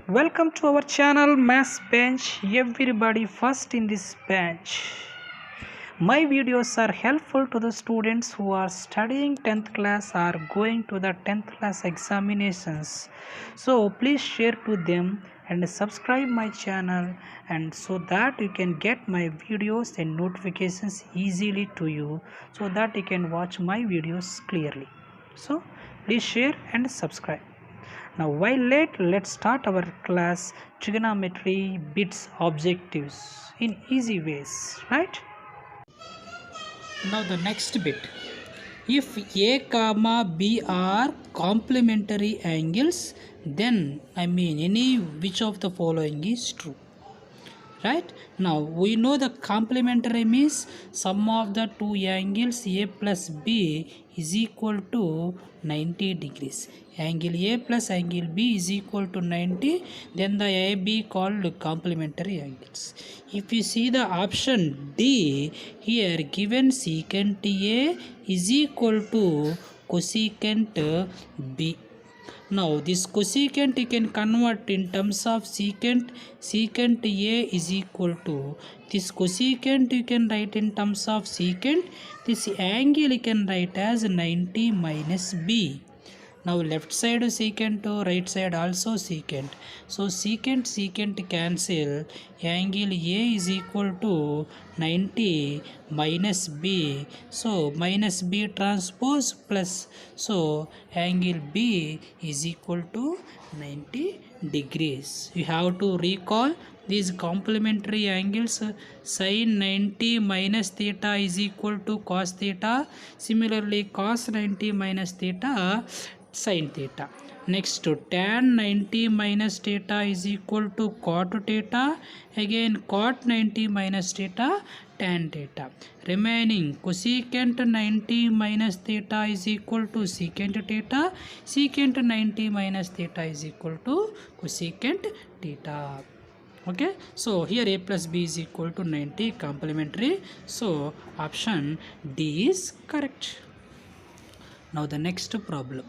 Welcome to our channel Maths Bench. Everybody first in this bench. My videos are helpful to the students who are studying 10th class or going to the 10th class examinations. So please share to them and subscribe my channel, and so that you can get my videos and notifications easily to you, so that you can watch my videos clearly. So please share and subscribe. Now, while late, let's start our class trigonometry bits objectives in easy ways, right? Now, the next bit. If A comma B are complementary angles, then any which of the following is true. Right? Now we know the complementary means sum of the two angles A plus B is equal to 90 degrees. Angle A plus angle B is equal to 90, then the AB called complementary angles. If you see the option D, here given secant A is equal to cosecant B. Now this cosecant you can convert in terms of secant. Secant A is equal to this cosecant you can write in terms of secant. This angle you can write as 90 minus B. Now left side secant, right side also secant. So secant cancel. Angle A is equal to 90 minus B. So minus B transpose plus. So angle B is equal to 90 degrees. You have to recall these complementary angles. Sin 90 minus theta is equal to cos theta. Similarly cos 90 minus theta sin theta. Next to tan 90 minus theta is equal to cot theta. Again cot 90 minus theta tan theta. Remaining cosecant 90 minus theta is equal to secant theta. Secant 90 minus theta is equal to cosecant theta. Okay, so here A plus B is equal to 90 complementary. So option D is correct. Now the next problem.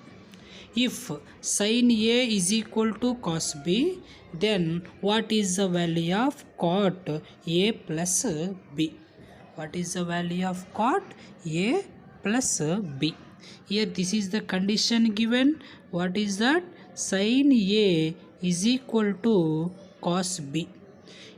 If sin A is equal to cos B, then what is the value of cot A plus B? What is the value of cot A plus B? Here this is the condition given. What is that? Sin A is equal to cos B.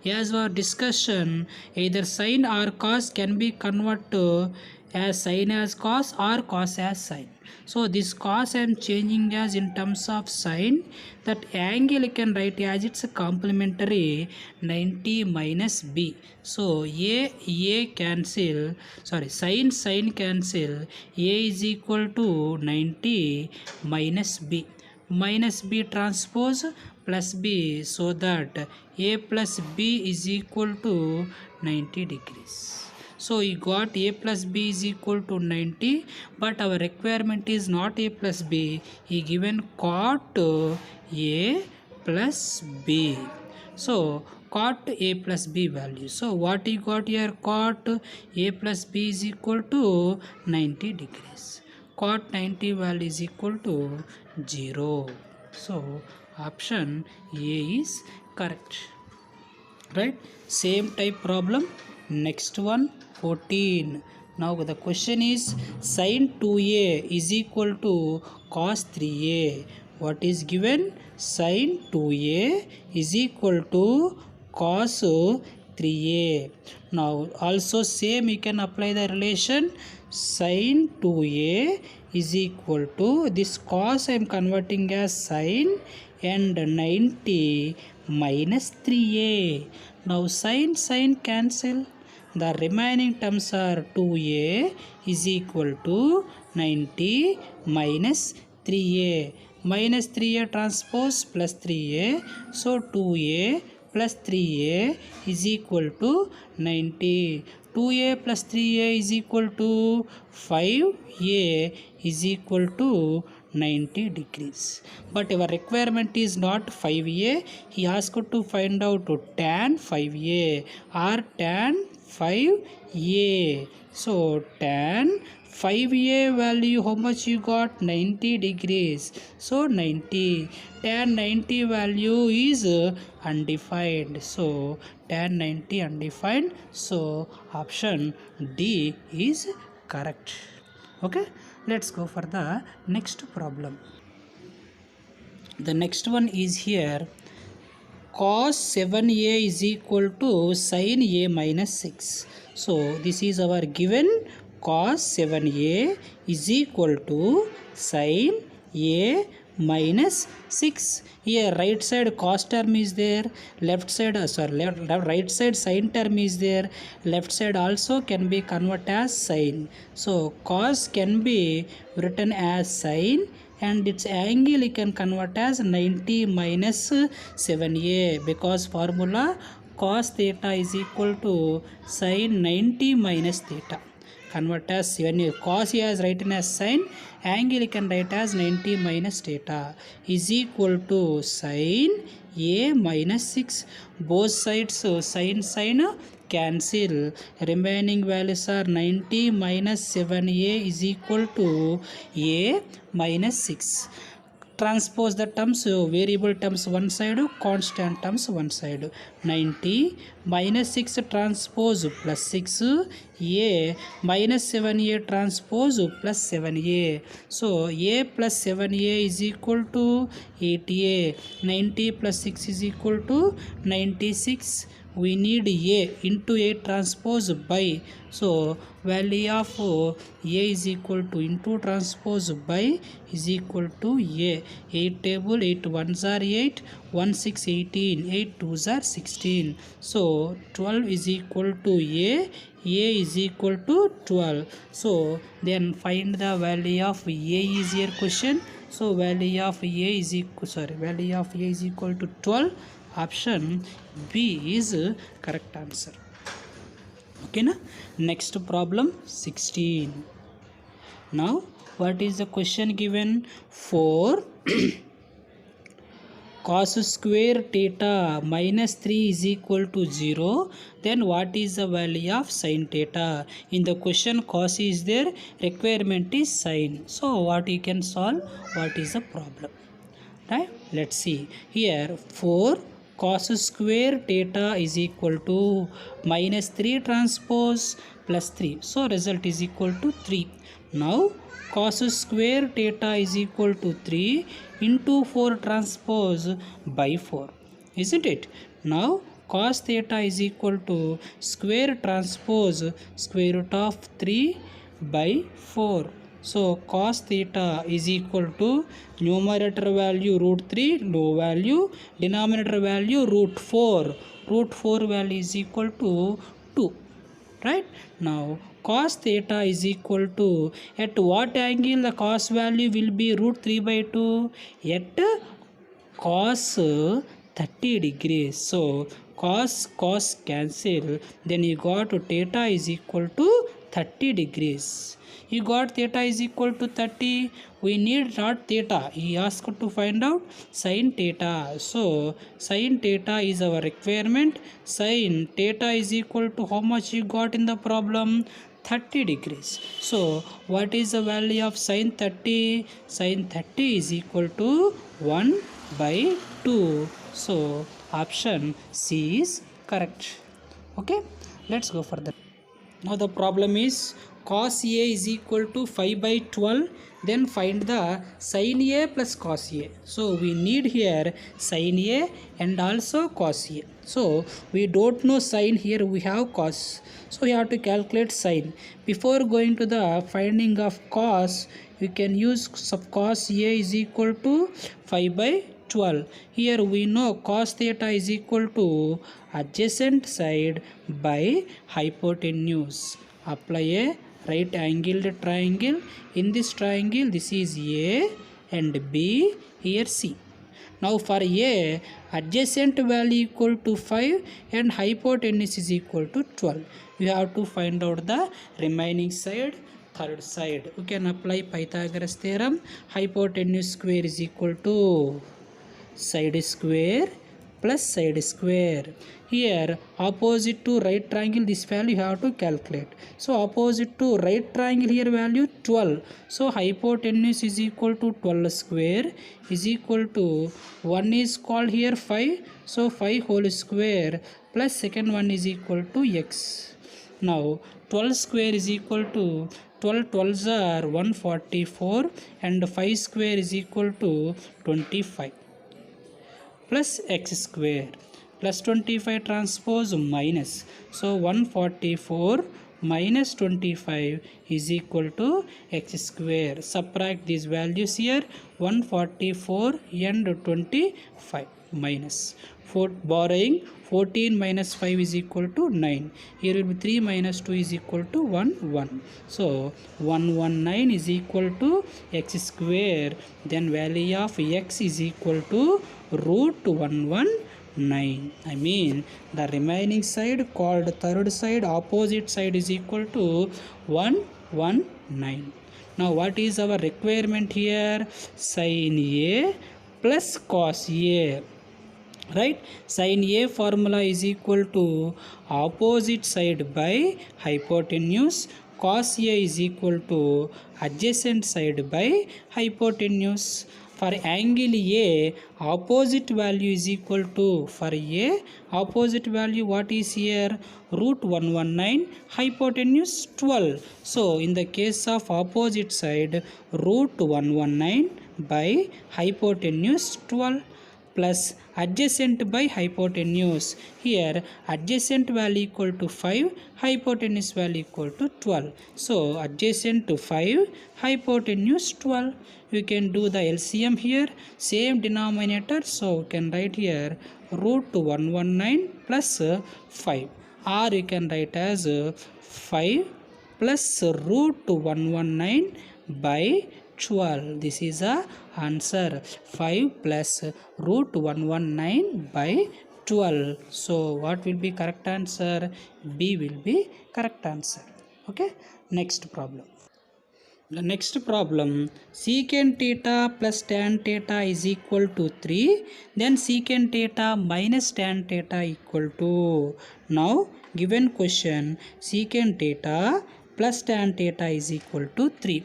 As our discussion, either sin or cos can be converted as sin as cos or cos as sin. So this cos I am changing as in terms of sin. That angle you can write as its complementary 90 minus B. So A cancel, sorry, sin cancel. A is equal to 90 minus B. Minus B transpose plus B, so that A plus B is equal to 90 degrees. So you got A plus B is equal to 90, but our requirement is not A plus B. He given cot A plus B. So cot A plus B value. So what he got here? Cot A plus B is equal to 90 degrees. Cot 90 value is equal to 0. So option A is correct. Right? Same type problem. Next one, 14. Now the question is sin 2A is equal to cos 3A. What is given? Sin 2A is equal to cos 3A. Now also same you can apply the relation. Sin 2A is equal to this cos I am converting as sin and 90 minus 3A. Now sin cancel. The remaining terms are 2A is equal to 90 minus 3A. Minus 3A transpose plus 3A. So 2A plus 3A is equal to 90. 2A plus 3A is equal to 5A is equal to 90 degrees. But our requirement is not 5A. He asked to find out tan 5A or tan 5a. So tan 5a value, how much you got? 90 degrees. So 90. Tan 90 value is undefined. So tan 90 undefined. So option D is correct. Okay, let's go for the next problem. The next one is here. Cos 7a is equal to sin a minus 6. So this is our given. Cos 7a is equal to sin a minus 6. Here right side cos term is there, left side right side sin term is there, left side also can be converted as sin. So cos can be written as sin, and its angle you can convert as 90 minus 7a, because formula cos theta is equal to sin 90 minus theta. Convert as 7a. Cos here is written as sin, angle you can write as 90 minus theta is equal to sin a minus 6. Both sides sin cancel. Remaining values are 90 minus 7a is equal to a minus 6. Transpose the terms, variable terms one side, constant terms one side. 90 minus 6 transpose plus 6, a minus 7a transpose plus 7a. So a plus 7a is equal to 8a. 90 plus 6 is equal to 96. We need a into a transpose by. So value of a is equal to into transpose by is equal to a. 8 table, 8 ones are 8, 1 6 18, 8 twos are 16. So 12 is equal to a is equal to 12. So then find the value of a is here question. So value of a is equal to 12. Option B is correct answer. Okay na? Next problem 16. Now what is the question given? 4 cos square theta minus 3 is equal to 0. Then what is the value of sin theta? In the question cos is there, requirement is sin. So what you can solve? What is the problem? Right? Let's see. Here 4 cos square theta is equal to minus 3 transpose plus 3. So result is equal to 3. Now cos square theta is equal to 3 into 4 transpose by 4. Isn't it? Now cos theta is equal to square transpose square root of 3 by 4. So cos theta is equal to numerator value root 3, low value, denominator value root 4. Root 4 value is equal to 2. Right? Now cos theta is equal to, at what angle the cos value will be root 3 by 2? At cos 30 degrees. So cos cancel, then you got theta is equal to 30 degrees. You got theta is equal to 30. We need not theta. He asked to find out sin theta. So sin theta is our requirement. Sin theta is equal to how much you got in the problem? 30 degrees. So what is the value of sin 30? Sin 30 is equal to 1 by 2. So option C is correct. Okay, let's go further. Now the problem is cos A is equal to 5 by 12. Then find the sin A plus cos A. So we need here sin A and also cos A. So we don't know sin, here we have cos. So we have to calculate sin. Before going to the finding of cos, we can use sub cos A is equal to 5 by 12. Here we know cos theta is equal to adjacent side by hypotenuse. Apply a right angled triangle. In this triangle, this is A and B, here C. Now for A, adjacent value equal to 5 and hypotenuse is equal to 12. We have to find out the remaining side, third side. We can apply Pythagoras theorem. Hypotenuse square is equal to side square plus side square. Here opposite to right triangle, this value you have to calculate. So opposite to right triangle, here value 12. So hypotenuse is equal to 12 square is equal to 1 is called here 5. So 5 whole square plus second one is equal to x. Now 12 square is equal to 12 12s are 144 and 5 square is equal to 25 plus x square plus 25 transpose minus. So 144 minus 25 is equal to x square. Subtract these values here, 144 and 25 minus. Borrowing 14 minus 5 is equal to 9. Here will be 3 minus 2 is equal to 1 1. So 119 is equal to x square. Then value of x is equal to root 119. I mean the remaining side called third side, opposite side is equal to 119. Now what is our requirement here? Sin A plus cos A. Right, sin A formula is equal to opposite side by hypotenuse, cos A is equal to adjacent side by hypotenuse. For angle A, opposite value is equal to, for A opposite value what is here, root 119, hypotenuse 12. So in the case of opposite side, root 119 by hypotenuse 12 plus adjacent by hypotenuse. Here adjacent value equal to 5, hypotenuse value equal to 12. So adjacent to 5, hypotenuse 12. You can do the LCM here, same denominator. So you can write here root 119 plus 5, or you can write as 5 plus root 119 by 12. This is the answer, 5 plus root 119 by 12. So what will be correct answer? B will be correct answer. Okay, next problem. The next problem, secant theta plus tan theta is equal to 3, then secant theta minus tan theta equal to. Now given question, secant theta plus tan theta is equal to 3.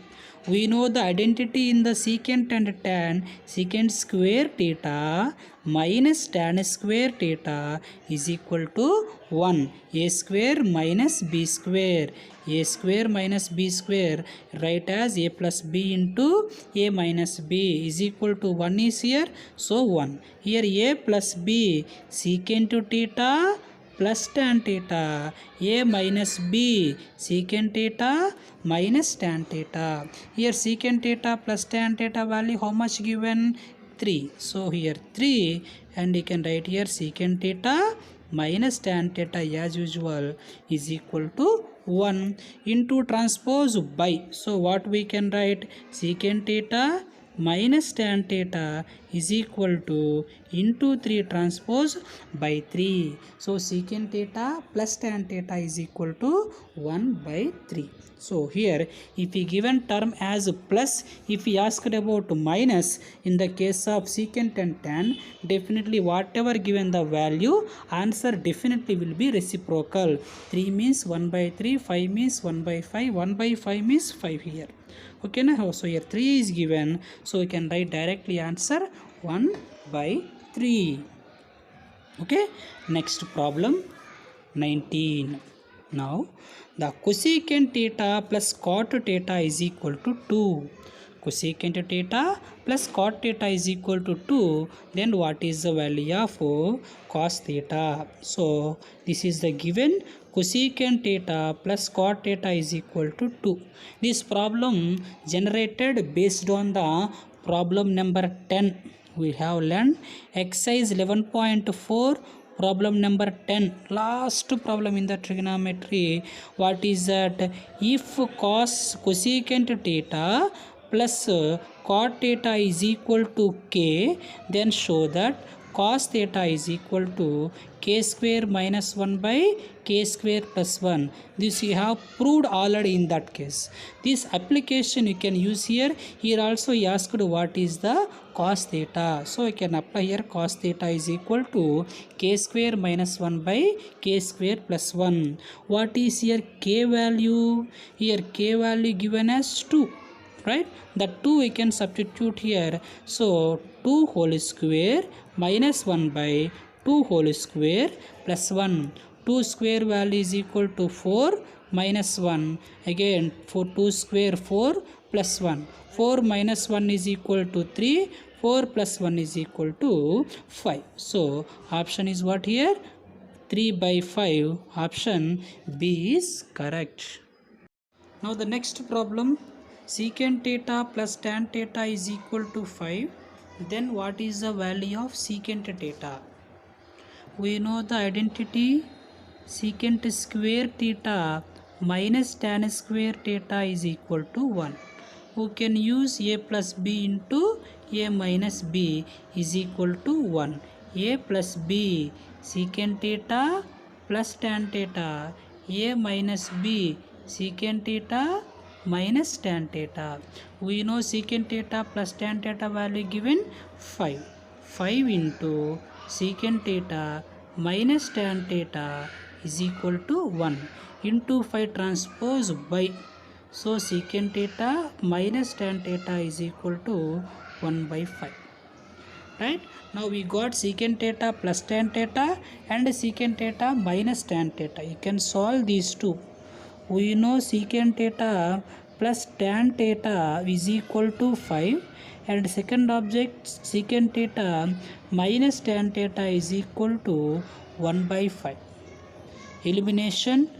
We know the identity in the secant and tan. Secant square theta minus tan square theta is equal to 1. A square minus b square. A square minus b square, write as a plus b into a minus b is equal to 1 is here. So 1. Here a plus b, secant theta plus tan theta, a minus b, secant theta minus tan theta. Here secant theta plus tan theta value how much given? 3. So here 3, and you can write here secant theta minus tan theta as usual is equal to 1 into transpose by. So what we can write? Secant theta minus tan theta is equal to into 3 transpose by 3. So secant theta plus tan theta is equal to 1 by 3. So here if we given term as plus, if we asked about minus, in the case of secant and tan, definitely whatever given the value, answer definitely will be reciprocal. 3 means 1 by 3, 5 means 1 by 5, 1 by 5 means 5 here. Okay, now so here 3 is given, so we can write directly answer 1 by 3. Okay, next problem 19. Now the cosecant theta plus cot theta is equal to 2. Cosecant theta plus cot theta is equal to 2. Then what is the value of cos theta? So this is the given, cosecant theta plus cot theta is equal to 2. This problem generated based on the problem number 10. We have learned exercise 11.4, problem number 10, last problem in the trigonometry. What is that? If cosecant theta plus cot theta is equal to k, then show that cos theta is equal to k square minus 1 by k square plus 1. This you have proved already in that case. This application you can use here. Here also he asked what is the cos theta. So you can apply here cos theta is equal to k square minus 1 by k square plus 1. What is here k value? Here k value given as 2. Right, the 2 we can substitute here. So 2 whole square minus 1 by 2 whole square plus 1. 2 square value is equal to 4 minus 1. Again for 2 square 4 plus 1. 4 minus 1 is equal to 3. 4 plus 1 is equal to 5. So option is what here? 3 by 5. Option B is correct. Now the next problem, secant theta plus tan theta is equal to 5. Then what is the value of secant theta? We know the identity secant square theta minus tan square theta is equal to 1. We can use a plus b into a minus b is equal to 1. A plus b secant theta plus tan theta, a minus b secant theta minus tan theta. We know secant theta plus tan theta value given 5. 5 into secant theta minus tan theta is equal to 1 into 5 transpose by. So secant theta minus tan theta is equal to 1 by 5. Right, now we got secant theta plus tan theta and secant theta minus tan theta. You can solve these two. We know secant theta plus tan theta is equal to 5 and second object secant theta minus tan theta is equal to 1 by 5. Elimination,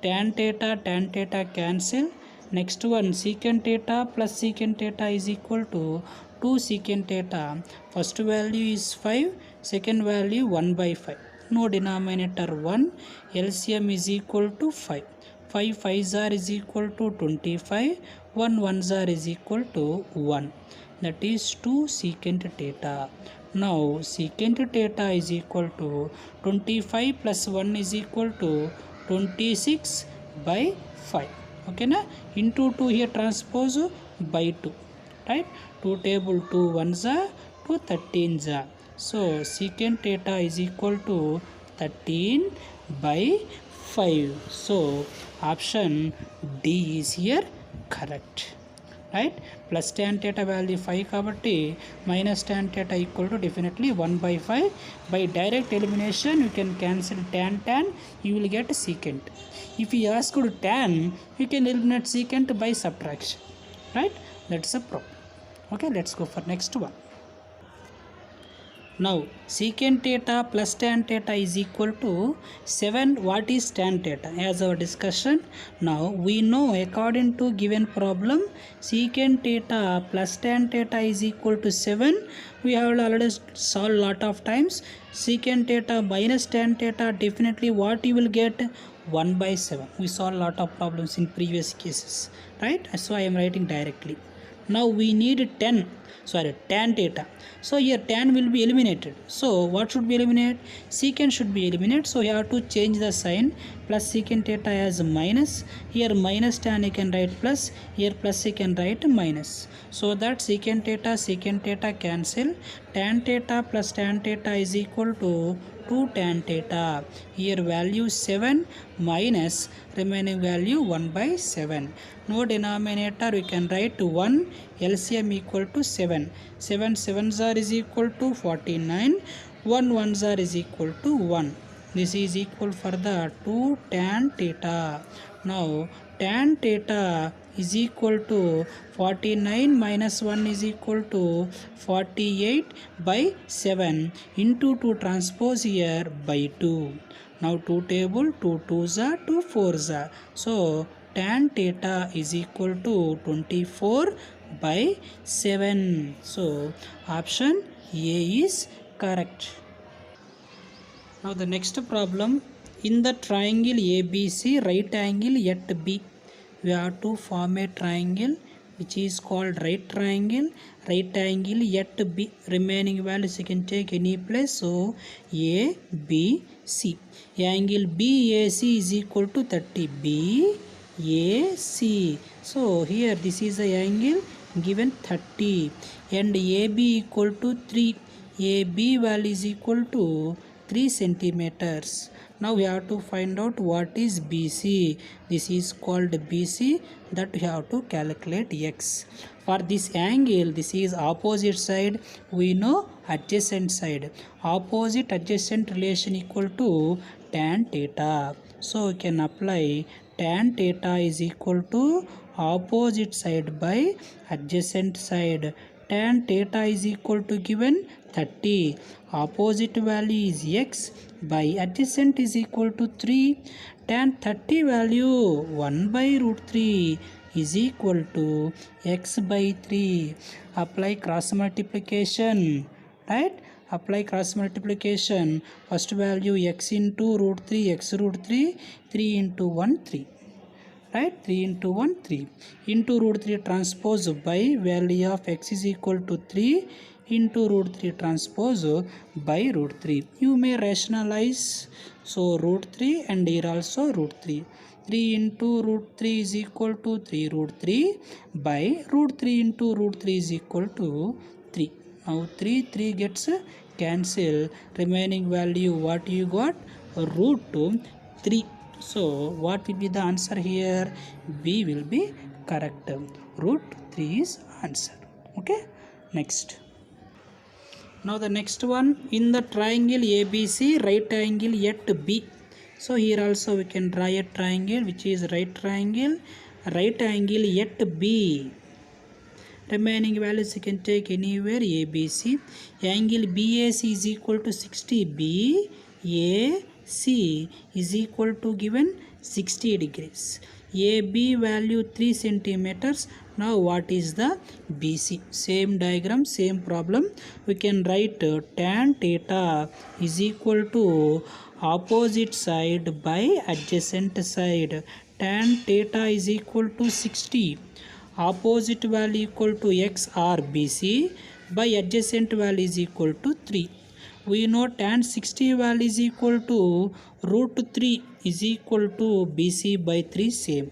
tan theta cancel. Next one, secant theta plus secant theta is equal to 2 secant theta. First value is 5, second value 1 by 5. No denominator 1. LCM is equal to 5. 5 5s are is equal to 25. 1 1s are is equal to 1. That is 2 secant theta. Now secant theta is equal to 25 plus 1 is equal to 26 by 5. Okay na, into 2 here transpose by 2. Right, 2 table 2 1s are 2 13s are. So secant theta is equal to 13 by 5. So option D is here correct. Right, plus tan theta value 5 kabatti minus tan theta equal to definitely 1 by 5. By direct elimination you can cancel tan, you will get secant. If you ask tan, you can eliminate secant by subtraction. Right, that's a problem. Okay, let's go for next one. Now secant theta plus tan theta is equal to 7. What is tan theta? As our discussion, now we know according to given problem secant theta plus tan theta is equal to 7. We have already solved lot of times. Secant theta minus tan theta, definitely what you will get? 1 by 7. We solved lot of problems in previous cases. Right, so I am writing directly. Now we need tan theta. So here tan will be eliminated. So what should be eliminated? Secant should be eliminated. So you have to change the sign. Plus secant theta as minus. Here minus tan you can write plus. Here plus you can write minus. So that secant theta cancel. Tan theta plus tan theta is equal to 2 tan theta. Here value 7 minus remaining value 1 by 7. No denominator, we can write 1. LCM equal to 7. 7 7s are is equal to 49. 1 1s are is equal to 1. This is equal for the 2 tan theta. Now tan theta is equal to 49 minus 1 is equal to 48 by 7 into 2 transpose here by 2. Now 2 table 2 2s are 2 4s are. So tan theta is equal to 24 by 7. So option A is correct. Now the next problem, in the triangle ABC right angle at B, we have to form a triangle which is called right triangle. Right angle yet b, remaining values you can take any place. So a b c, angle BAC is equal to 30. BAC, so here this is the angle given 30 and AB equal to 3. AB value is equal to 3 centimeters. Now we have to find out what is BC. This is called BC, that we have to calculate x. For this angle, this is opposite side, we know adjacent side. Opposite adjacent relation equal to tan theta. So we can apply tan theta is equal to opposite side by adjacent side. Tan theta is equal to given 30. Opposite value is x by adjacent is equal to 3. Tan 30 value 1 by root 3 is equal to x by 3. Apply cross multiplication, right? Apply cross multiplication. First value x into root 3, x root 3, 3 into 1, 3. Right, 3 into 1, 3 into root 3 transpose by value of x is equal to 3 into root 3 transpose by root 3. You may rationalize, so root 3 and here also root 3. 3 into root 3 is equal to 3 root 3 by root 3 into root 3 is equal to 3. Now 3 gets cancel, remaining value what you got, root 3. So what will be the answer here? B will be correct. Root 3 is answer. Okay, next. Now the next one, in the triangle ABC, right angle yet B. So here also we can draw a triangle which is right triangle, right angle yet B. Remaining values you can take anywhere ABC. Angle BAC is equal to 60. BAC is equal to given 60 degrees. AB value 3 centimeters. Now what is the BC? Same diagram, same problem. We can write tan theta is equal to opposite side by adjacent side. Tan theta is equal to 60. Opposite value equal to x or BC by adjacent value is equal to 3. We know tan 60 value is equal to root 3 is equal to BC by 3 same.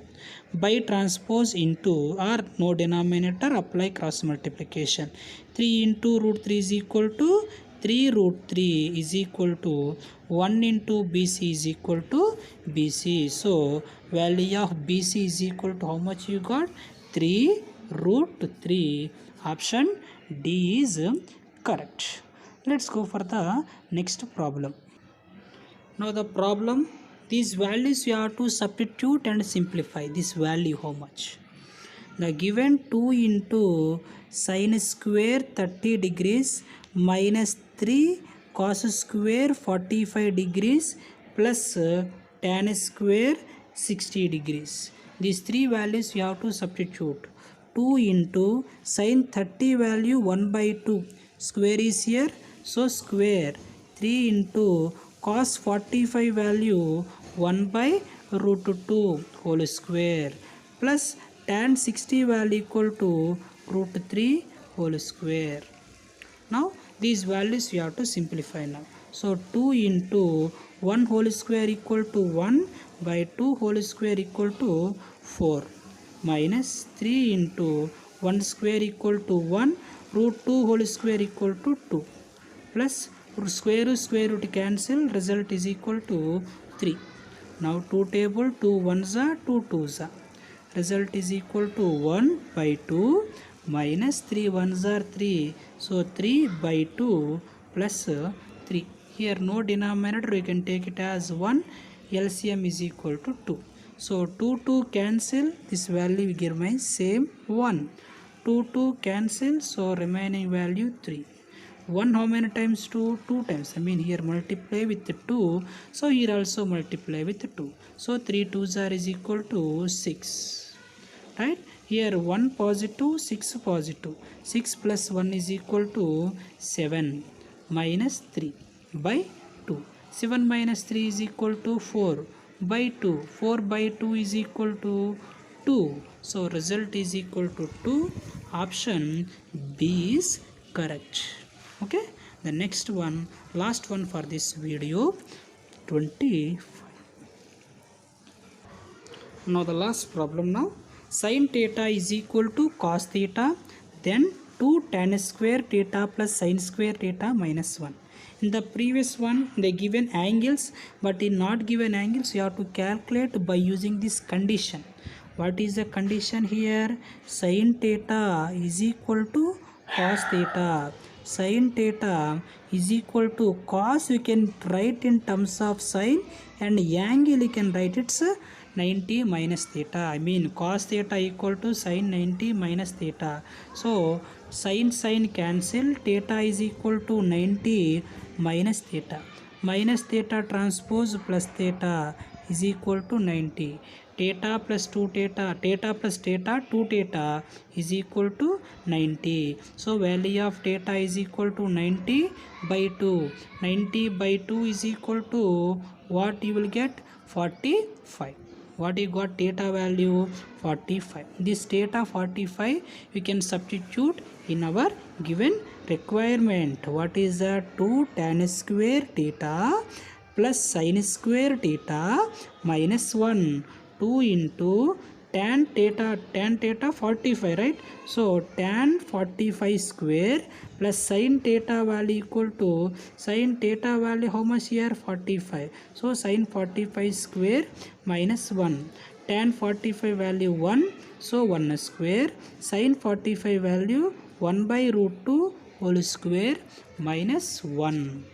By transpose into or no denominator, apply cross multiplication. 3 into root 3 is equal to 3 root 3 is equal to 1 into BC is equal to BC. So value of BC is equal to how much you got? 3 root 3. Option D is correct. Let's go for the next problem. Now the problem, these values you have to substitute and simplify. This value how much? The given 2 into sin square 30 degrees minus 3 cos square 45 degrees plus tan square 60 degrees. These three values you have to substitute. 2 into sin 30 value 1 by 2. Square is here, so square. 3 into cos 45 value 1 by root 2 whole square plus tan 60 value equal to root 3 whole square. Now these values you have to simplify now. So 2 into 1 whole square equal to 1 by 2 whole square equal to 4 minus 3 into 1 square equal to 1 root 2 whole square equal to 2 plus square root cancel, result is equal to 3. Now 2 table 2 1s are 2 2s are. Result is equal to 1 by 2 minus 3 1s are 3. So 3 by 2 plus 3. Here no denominator, we can take it as 1. LCM is equal to 2. So 2 cancel, this value will give my same 1. 2 cancel, so remaining value 3. 1 how many times 2? 2 times. I mean here multiply with 2. So here also multiply with 2. So 3 2s are is equal to 6. Right? Here 1 positive, 6 positive. 6 plus 1 is equal to 7 minus 3 by 2. 7 minus 3 is equal to 4 by 2. 4 by 2 is equal to 2. So result is equal to 2. Option B is correct. Okay, the next one, last one for this video, 20. Now the last problem now. Sin theta is equal to cos theta, then 2 tan square theta plus sin square theta minus 1. In the previous one they given angles, but in not given angles you have to calculate by using this condition. What is the condition here? Sin theta is equal to cos theta. Sin theta is equal to cos, you can write in terms of sin, and angle you can write it's 90 minus theta. I mean cos theta equal to sin 90 minus theta. So sin cancel, theta is equal to 90 minus theta. Minus theta transpose plus theta is equal to 90. Theta plus 2 theta, theta plus theta 2 theta is equal to 90. So value of theta is equal to 90 by 2. 90 by 2 is equal to what you will get? 45. What you got? Theta value 45. This theta 45 we can substitute in our given requirement. What is that? 2 tan square theta plus sin square theta minus 1. 2 into tan theta 45, right? So tan 45 square plus sin theta value equal to sin theta value how much here? 45. So sin 45 square minus 1. Tan 45 value 1, so 1 square. Sin 45 value 1 by root 2 whole square minus 1.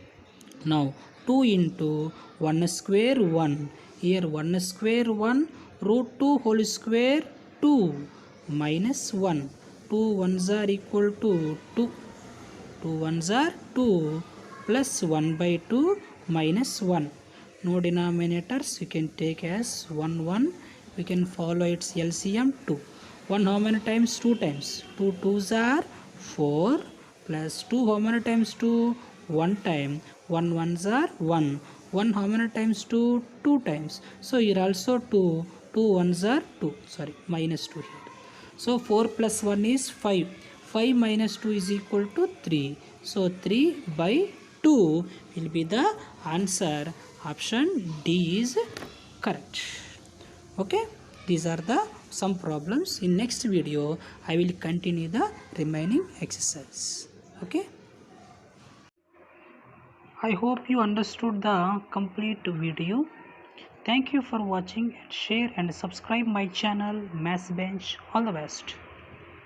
Now 2 into 1 square 1. Here 1 square 1, root 2 whole square 2 minus 1. 2 ones are equal to 2. 2 ones are 2 plus 1 by 2 minus 1. No denominators, you can take as 1 1. We can follow its LCM 2. 1 how many times? 2 times. 2 2s are 4 plus 2 how many times? 2. 1 time. 1 ones are 1. 1 how many times? 2. 2 times. So here also 2. 2 ones are 2. Sorry, minus 2 here. So 4 plus 1 is 5. 5 minus 2 is equal to 3. So 3 by 2 will be the answer. Option D is correct. Okay, these are the some problems. In next video I will continue the remaining exercise. Okay, I hope you understood the complete video. Thank you for watching, and share and subscribe my channel Maths Bench. All the best.